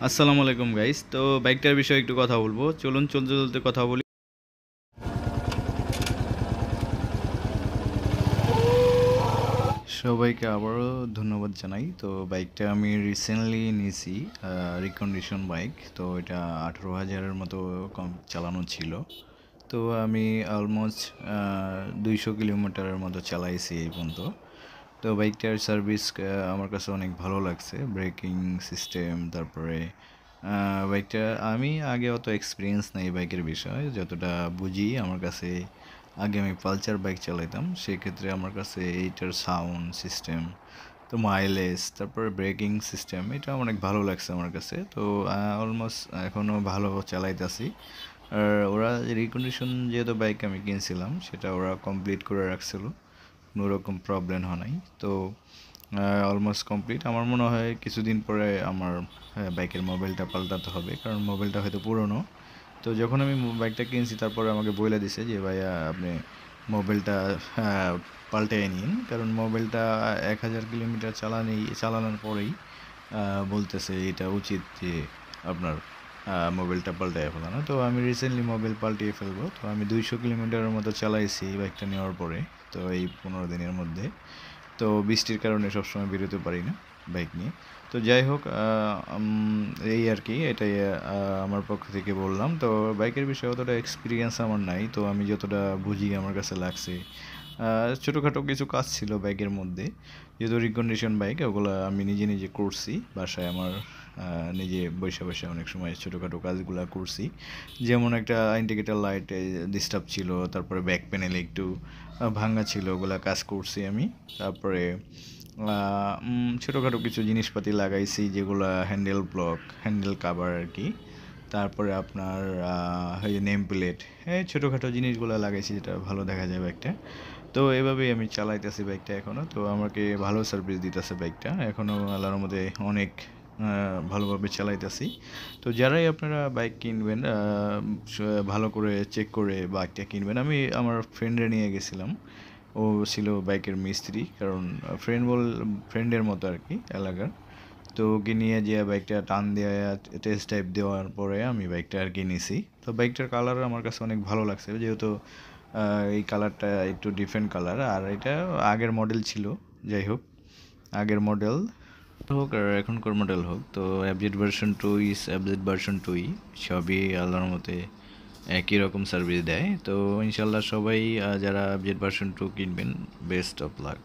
আসসালামু আলাইকুম গাইস। তো বাইকটার বিষয়ে একটু কথা বলবো, চলুন চলতে চলতে কথা বলি। সবাইকে আবারও ধন্যবাদ জানাই। তো বাইকটা আমি রিসেন্টলি নিয়েছি, রিকন্ডিশন বাইক। তো এটা 18,000-এর মতো কম চালানো ছিল। তো আমি অলমোস্ট 200 কিলোমিটারের মতো চালাইছি এই পর্যন্ত। তো বাইকটার সার্ভিস আমার কাছে অনেক ভালো লাগছে, ব্রেকিং সিস্টেম। তারপরে বাইকটা আমি আগে অত এক্সপিরিয়েন্স নেই বাইকের বিষয়ে, যতটা বুঝি আমার কাছে। আগে আমি পালচার বাইক চালাইতাম, সেক্ষেত্রে আমার কাছে এইটার সাউন্ড সিস্টেম, তো মাইলেজ, তারপরে ব্রেকিং সিস্টেম, এটা অনেক ভালো লাগছে আমার কাছে। তো অলমোস্ট এখনও ভালো চালাইতেছি। আর ওরা রিকন্ডিশন যেহেতু বাইক আমি কিনছিলাম, সেটা ওরা কমপ্লিট করে রাখছিল, কোনো রকম প্রবলেম হয় নাই। তো অলমোস্ট কমপ্লিট। আমার মনে হয় কিছুদিন পরে আমার বাইকের মোবাইলটা পাল্টাতে হবে, কারণ মোবাইলটা হয়তো পুরনো। তো যখন আমি বাইকটা কিনছি, তারপরে আমাকে বলে দিছে যে ভাইয়া আপনি মোবাইলটা পাল্টে নিন, কারণ মোবাইলটা 1,000 কিলোমিটার চালানোর পরেই বলতেছে এটা উচিত যে আপনার মোবাইলটা পাল্টায় ফেলানো। তো আমি রিসেন্টলি মোবাইল পাল্টিয়ে ফেলবো। তো আমি 200 কিলোমিটারের মতো চালাইছি এই বাইকটা নেওয়ার পরে, তো এই 15 দিনের মধ্যে। তো বৃষ্টির কারণে সবসময় বেরোতে পারি না বাইক নিয়ে। তো যাই হোক, এই আর কি, এটাই আমার পক্ষ থেকে বললাম। তো বাইকের বিষয়ে অতটা এক্সপিরিয়েন্স আমার নাই, তো আমি যতটা বুঝি আমার কাছে লাগছে। ছোটোখাটো কিছু কাজ ছিল বাইকের মধ্যে, যেহেতু রিকন্ডিশন বাইক, ওগুলো আমি নিজে নিজে করছি বাসায় আমার। নিজে বসে বসে অনেক সময় ছোটোখাটো কাজগুলো করছি। যেমন একটা ইন্ডিকেটর লাইট ডিস্টার্ব ছিল, তারপরে ব্যাক প্যানেলে একটু ভাঙা ছিল, ওগুলা কাজ করছি আমি। তারপরে ছোটোখাটো কিছু জিনিসপাতি লাগাইছি, যেগুলো হ্যান্ডেল ব্লক, হ্যান্ডেল কাভার আর কি। তারপরে আপনার ওই যে নেম প্লেট, এই ছোটোখাটো জিনিসগুলো লাগাইছি, যেটা ভালো দেখা যায় বাইকটা। তো এভাবেই আমি চালাইতেছি বাইকটা এখনও। তো আমাকে ভালো সার্ভিস দিতেছে বাইকটা এখনও, আল্লাহর মধ্যে অনেক ভালোভাবে চালাইতেছি। তো যারাই আপনারা বাইক কিনবেন, ভালো করে চেক করে বাইকটা কিনবেন। আমি আমার ফ্রেন্ডে নিয়ে গেছিলাম, ও ছিল বাইকের মিস্ত্রি, কারণ ফ্রেন্ডের মতো আর কি এলাকার। তো ওকে নিয়ে যে বাইকটা টান দেওয়া, টেস্ট টাইপ দেওয়ার পরে আমি বাইকটা আর কি নিছি। তো বাইকটার কালার আমার কাছে অনেক ভালো লাগছে, যেহেতু এই কালারটা একটু ডিফারেন্ট কালার, আর এটা আগের মডেল ছিল। যাই হোক, আগের মডেল হোক আর এখনকার মডেল হোক, তো অ্যাবজেট ভার্সন 2 সবই আল্লাহর মতে একই রকম সার্ভিস দেয়। তো ইনশাল্লাহ সবাই যারা অ্যাবজেট ভার্সন 2 কিনবেন, বেস্ট অফ লাক।